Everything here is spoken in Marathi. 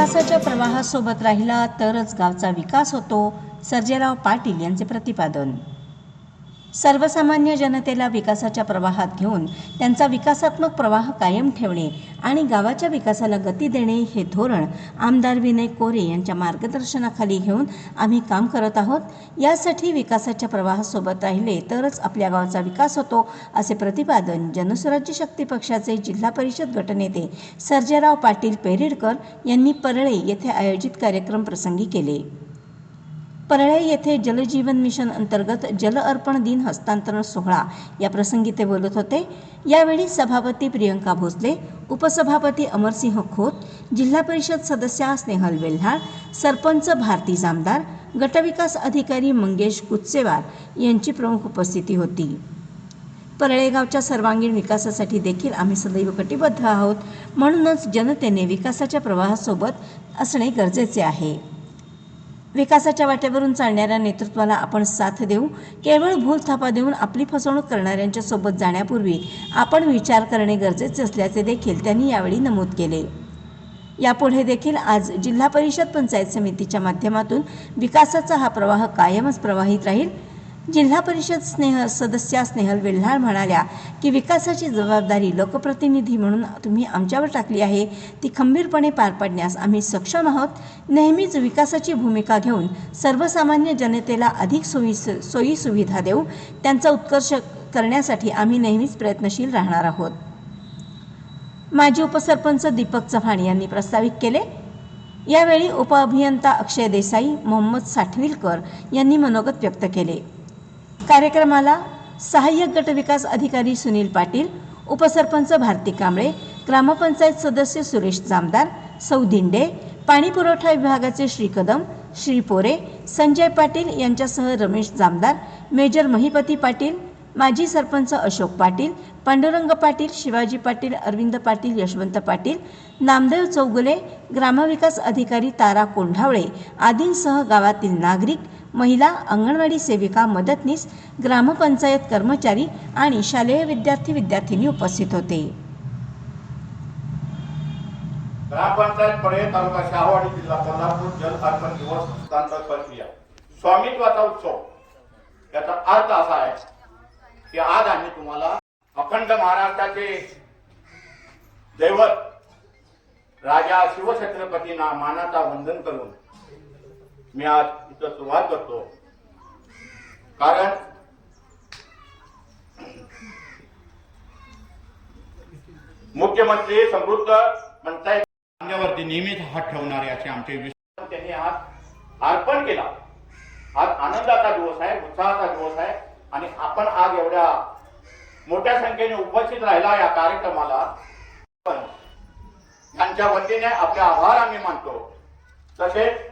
विकासाच्या प्रवाहासोबत राहिला तरच गावचा विकास होतो, सर्जेराव पाटील यांचे प्रतिपादन। सर्वसामान्य जनतेला विकासाच्या प्रवाहात घेऊन त्यांचा विकासात्मक प्रवाह कायम ठेवणे आणि गावाच्या विकासाला गती देणे हे धोरण आमदार विनय कोरे यांच्या मार्गदर्शनाखाली घेऊन आम्ही काम करत आहोत। यासाठी विकासाच्या प्रवाहासोबत राहिले तरच आपल्या गावाचा विकास होतो, असे प्रतिपादन जनसुराज्य शक्ती पक्षाचे जिल्हा परिषद गटनेते सर्जेराव पाटील पेरेडकर यांनी परळे येथे आयोजित कार्यक्रम प्रसंगी केले। परळे येथे जलजीवन मिशन अंतर्गत जल अर्पण दिन हस्तांतरण सोहळा या प्रसंगी ते बोलत होते। यावेळी सभापती प्रियंका भोसले, उपसभापती अमरसिंह खोत, जिल्हा परिषद सदस्या स्नेहल वेल्हाळ, सरपंच भारती जामदार, गटविकास अधिकारी मंगेश कुचेवार यांची प्रमुख उपस्थिती होती। परळे गावच्या सर्वांगीण विकासासाठी देखील आम्ही सदैव कटिबद्ध आहोत, म्हणूनच जनतेने विकासाच्या प्रवाहासोबत असणे गरजेचे आहे। विकासाच्या वाटेवरून चालणाऱ्या नेतृत्वाला आपण साथ देऊ। केवळ भूलथापा देऊन आपली फसवणूक करणाऱ्यांच्या सोबत जाण्यापूर्वी आपण विचार करणे गरजेचे असल्याचे देखील त्यांनी यावेळी नमूद केले। यापुढे देखील आज जिल्हा परिषद पंचायत समितीच्या माध्यमातून विकासाचा हा प्रवाह कायमच प्रवाहित राहील। जिल्हा परिषद सदस्या स्नेहल वेल्हाळ म्हणाल्या की विकासाची जबाबदारी लोकप्रतिनिधी म्हणून तुम्ही आमच्यावर टाकली आहे, ती खंबीरपणे पार पाडण्यास आम्ही सक्षम आहोत। नेहमीच विकासाची भूमिका घेऊन सर्वसामान्य जनतेला अधिक सोयी सुविधा देऊ, त्यांचा उत्कर्ष करण्यासाठी आम्ही नेहमीच प्रयत्नशील राहणार आहोत। माजी उपसरपंच दीपक चव्हाण यांनी प्रस्तावित केले। यावेळी उपअभियंता अक्षय देसाई, मोहम्मद साठविलकर यांनी मनोगत व्यक्त केले। कार्यक्रमाला सहाय्यक गटविकास अधिकारी सुनील पाटील, उपसरपंच भारती कांबळे, ग्रामपंचायत सदस्य सुरेश जामदार, सौ दिंडे, पाणी पुरवठा विभागाचे श्री कदम, श्री पोरे, संजय पाटील यांच्यासह रमेश जामदार, मेजर महिपती पाटील, माजी सरपंच अशोक पाटील, पांडुरंग पाटील, शिवाजी पाटील, अरविंद पाटील, यशवंत पाटील, नामदेव चौगुले, ग्रामविकास अधिकारी तारा कोंढावळे आदींसह गावातील नागरिक, महिला, अंगणवाडी सेविका, मदतनीस, ग्रामपंचायत कर्मचारी आणि शालेय विद्यार्थी उपस्थित होते। ग्रामपंचायत परळे तालुका शहावाडी जिल्हा कोल्हापूर जल अर्पण दिवस हस्तांतरण प्रक्रिया स्वामित्वाचा उत्सव। याचा अर्थ असा आहे की आज आम्ही तुम्हाला अखंड महाराष्ट्राचे दैवत राजा शिवछत्रपतींना मानाचा वंदन करून मी आज इथं सुरुवात करतो। कारण मुख्यमंत्री समृद्ध पंचायत मान्यवरती नेहमीच हात ठेवणारे असे आमचे विश्वास त्यांनी आज अर्पण केला। आज आनंदाचा दिवस आहे, उत्साहाचा दिवस आहे आणि आपण आज एवढ्या मोठ्या संख्येने उपस्थित राहिला या कार्यक्रमाला त्यांच्या वतीने आपले आभार आम्ही मानतो। तसेच